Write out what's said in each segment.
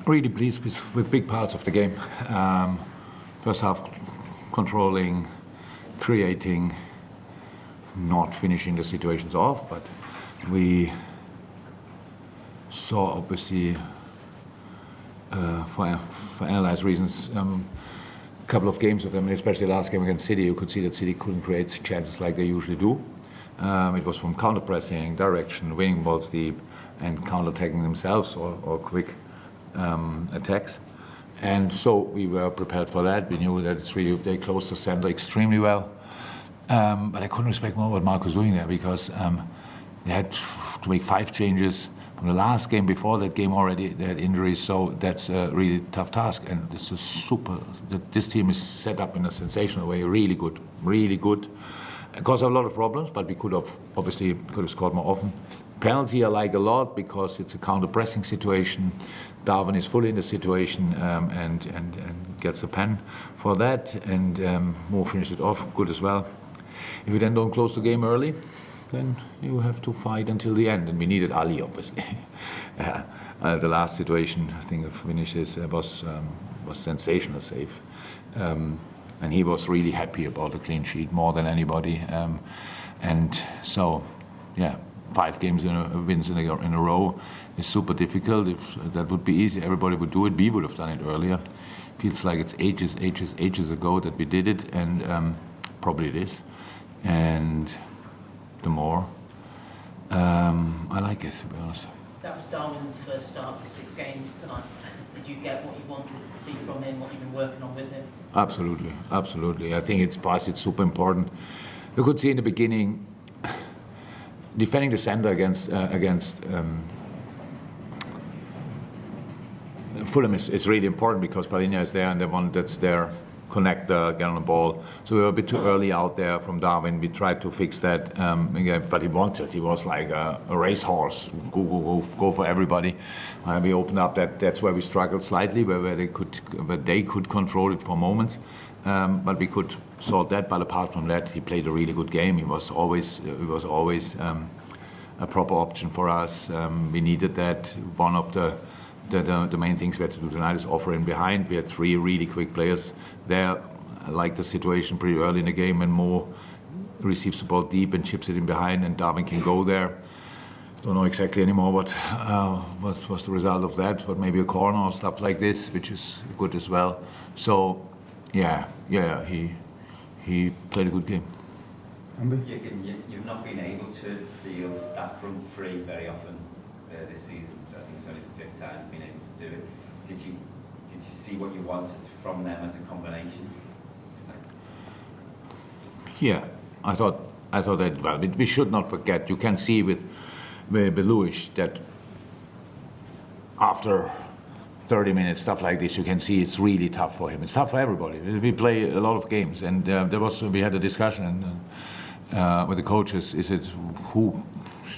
really pleased with big parts of the game. First half, controlling, creating, not finishing the situations off, but we saw obviously for analyzed reasons a couple of games of them, and especially the last game against City. You could see that City couldn't create chances like they usually do. It was from counter-pressing, direction, winning balls deep, and counter-attacking themselves or quick attacks. And so we were prepared for that. We knew that they closed the center extremely well. But I couldn't respect more what Mark was doing there, because they had to make 5 changes. From the last game before that game already, they had injuries, so that's a really tough task. And this is this team is set up in a sensational way, really good, really good. It caused a lot of problems, but we could have scored more often. Penalty I like a lot because it's a counter-pressing situation. Darwin is fully in the situation and gets a pen for that, and Mo finished it off good as well. If you then don't close the game early, then you have to fight until the end, and we needed Ali, obviously. The last situation, I think, of finishes was sensational save. And he was really happy about the clean sheet more than anybody. And so, yeah, 5 wins in a row is super difficult. If that would be easy, everybody would do it. We would have done it earlier. Feels like it's ages ago that we did it, and probably it is. And the more, I like it, to be honest. That was Darwin's first start for 6 games tonight. Did you get what you wanted to see from him, what you've been working on with him? Absolutely, absolutely. I think it's super important. You could see in the beginning, defending the center against Fulham is really important, because Palhinha is there and the one that's there, connector, get on the ball. So we were a bit too early out there from Darwin. We tried to fix that, but he wanted. He was like a racehorse. Go for everybody. We opened up that's where we struggled slightly, where they could control it for moments. But we could sort that. But apart from that, he played a really good game. He was always a proper option for us. We needed that. One of the main things we had to do tonight is offer in behind. We had 3 really quick players there. I like the situation pretty early in the game when Mo receives the ball deep and chips it in behind, and Darwin can go there. Don't know exactly anymore what was the result of that, but maybe a corner or stuff like this, which is good as well. So, yeah, he played a good game. You've not been able to field that front 3 very often this season. I think it's only the 5th time you've been able to do it. Did you see what you wanted from them as a combination? Yeah, I thought that. Well, we should not forget. You can see with Lewis that after 30 minutes, stuff like this, you can see it's really tough for him. It's tough for everybody. We play a lot of games, and we had a discussion with the coaches. Is it who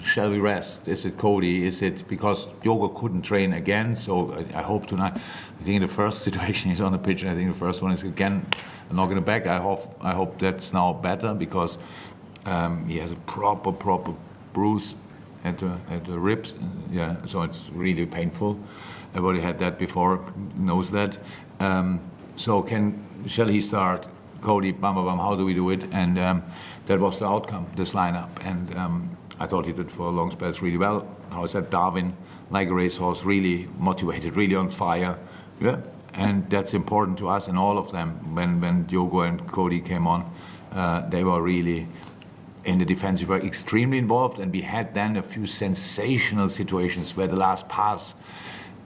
shall we rest? Is it Cody? Is it because Diogo couldn't train again? So I hope tonight. I think in the first situation he's on the pitch, I think the first one is again a knock in the back. I hope that's now better, because he has a proper bruise at the ribs. Yeah, so it's really painful. Everybody had that before, knows that. So shall he start? Cody, bam, bam, bam, how do we do it? And that was the outcome, this lineup. And I thought he did for long spells really well. How I said, Darwin, like a racehorse, really motivated, really on fire. Yeah, and that's important to us and all of them. When Diogo and Cody came on, they were really in the defense. We were extremely involved, and we had then a few sensational situations where the last pass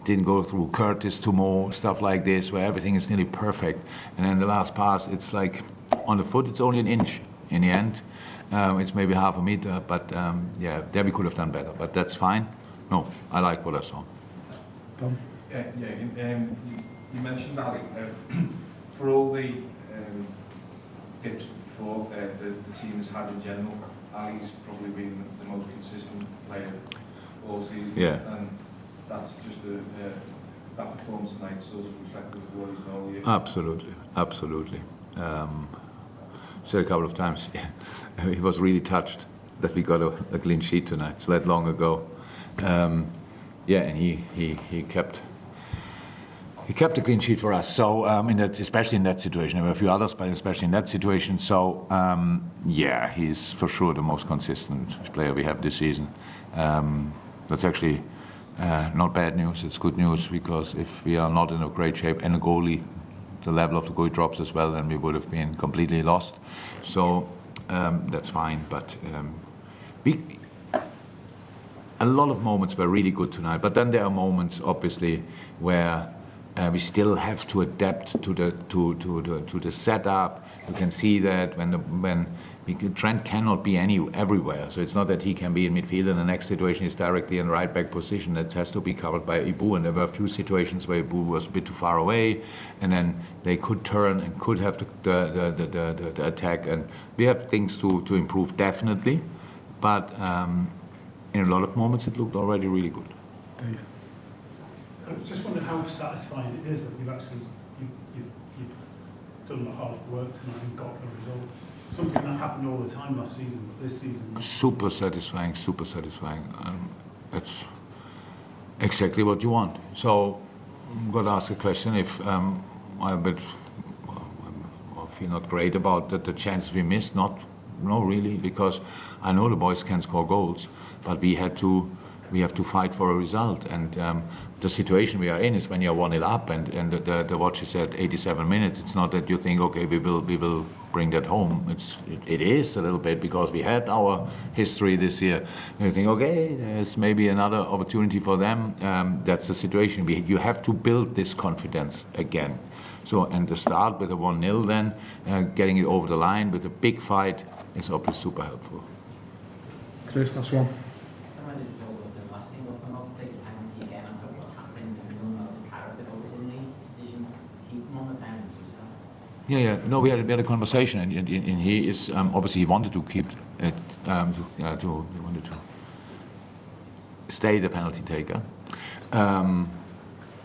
didn't go through Curtis to Mo, stuff like this, where everything is nearly perfect. And then the last pass, it's like on the foot, it's only an inch in the end. It's maybe half a meter, but yeah, there we could have done better, but that's fine. No, I like what I saw. Tom? You mentioned Ali. For all the dips before the team has had in general, Ali's probably been the most consistent player all season. Yeah. And that's just that performance tonight sort of reflected what he's all year. Absolutely. Said a couple of times, he was really touched that we got a clean sheet tonight. It's that long ago. Yeah, and he kept He kept a clean sheet for us, so especially in that situation. There were a few others, but especially in that situation. So yeah, he's for sure the most consistent player we have this season. That's actually not bad news. It's good news, because if we are not in a great shape and the level of the goalie drops as well, then we would have been completely lost. So that's fine. But a lot of moments were really good tonight. But then there are moments, obviously, where we still have to adapt to the setup. You can see that when Trent cannot be everywhere. So it's not that he can be in midfield and the next situation is directly in right back position. That has to be covered by Ibu. And there were a few situations where Ibu was a bit too far away, and then they could turn and could have the attack. And we have things to improve, definitely. But in a lot of moments, it looked already really good. Dave. I just wonder how satisfying it is that you've actually you've done the hard work tonight and got a result. Something that happened all the time last season, but this season. Super satisfying, super satisfying. That's exactly what you want. So I'm going to ask a question. If I feel not great about the chances we missed, no, really, because I know the boys can score goals, but we have to fight for a result. And the situation we are in is when you're 1-0 up and the watch is at 87 minutes. It's not that you think, okay, we will bring that home. It is a little bit, because we had our history this year. You think, okay, there's maybe another opportunity for them. That's the situation. You have to build this confidence again. So, and to start with a 1-0 then, getting it over the line with a big fight is obviously super helpful. Chris, that's one. Yeah. No, we had a conversation, and he is obviously he wanted to keep it, he wanted to stay the penalty taker, and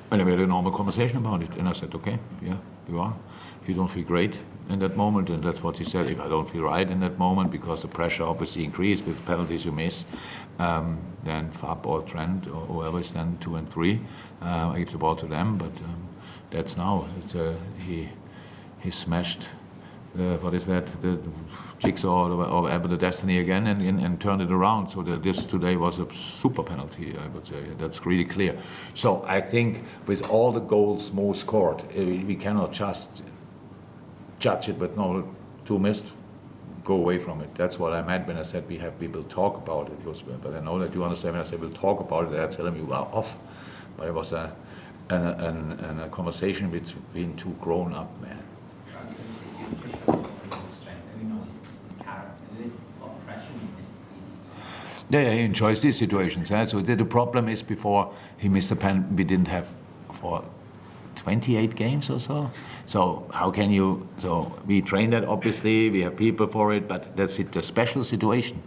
we had a normal conversation about it. And I said, okay, yeah, you are. If you don't feel great in that moment, and that's what he said. If I don't feel right in that moment, because the pressure obviously increased with penalties you miss, then Fab or Trent or whoever is then 2 and 3, I give the ball to them. But that's now he smashed, what is that, the jigsaw or whatever, the destiny again, and turned it around. So this today was a super penalty, I would say. That's really clear. So I think with all the goals Mo scored, we cannot just judge it with 2 missed, go away from it. That's what I meant when I said we will talk about it. But I know that you understand when I say we'll talk about it, I'm telling you are off. But it was a conversation between 2 grown-up men. Yeah, he enjoys these situations. So the problem is, before he missed a pen, we didn't have for 28 games or so. So how can you? So we train that, obviously. We have people for it, but that's it. A special situation.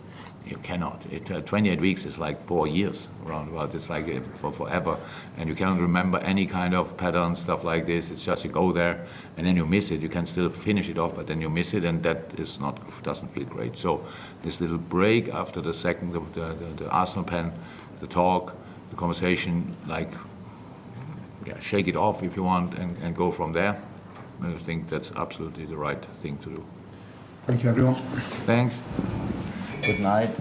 You cannot. 28 weeks is like 4 years roundabout. It's like for forever, and you cannot remember any kind of pattern, stuff like this. It's just you go there and then you miss it. You can still finish it off, but then you miss it, and that is doesn't feel great. So this little break after the second, the Arsenal pen, the talk, the conversation, like, yeah, shake it off if you want and go from there. I think that's absolutely the right thing to do. Thank you, everyone. Thanks. Good night.